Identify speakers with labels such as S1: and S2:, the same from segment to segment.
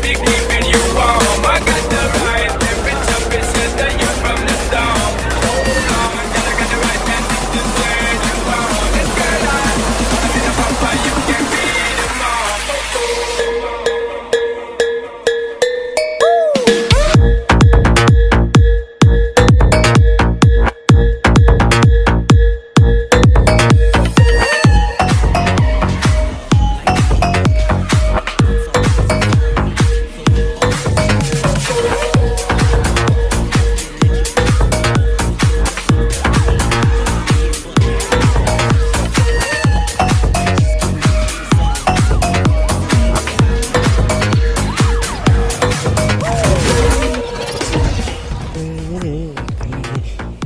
S1: be keeping you warm. I got the right temperature, bitch, set you from the storm. Hold on, girl, I got the right message to turn you on. And girl, I'm the papa, you can be the mom.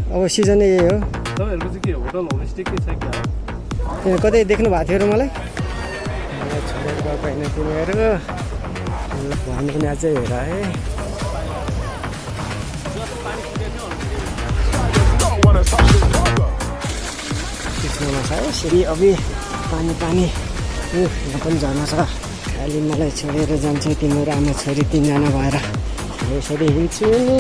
S2: अब season यही हो।
S3: तपाईँहरूको चाहिँ के hotel homestay के छ क्या?
S2: कतै देख्नु भएको थियो र मलाई छोडेर गएको होइन तिमीहरू भन्नु पनि अझै हेर है। त्यसमा छ है सिँढी अभि पानी पानी यहाँ पनि झर्ना छ। अलि मलाई छोडेर जान्छ तिमीहरू आमा छोरी तिनजना भएर यसरी हिँड्छु नि।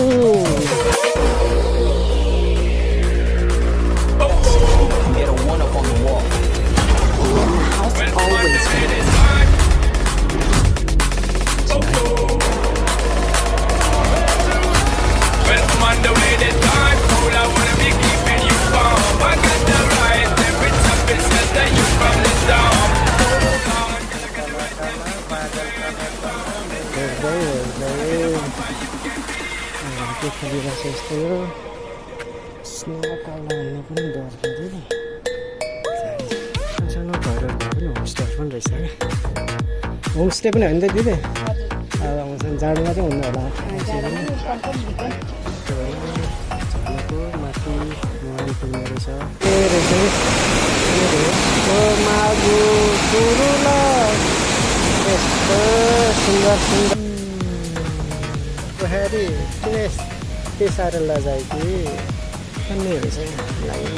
S2: यस्तो हो स्नो कालो हुनु पनि डर लाग्दैन नि। सानो घरहरू पनि होमस्टेहरू पनि रहेछ क्या। होमस्टे पनि होइन त दिदी? अब आउँछन् जाडोमा चाहिँ हुनु होला। माथि मोबाइल किन्ने रहेछ ए रहेछ मागु सुरुल यस्तो सुन्दर सुन्दर पोखरी किन साह्रो लजायो कि भन्ने रहेछ लाइन।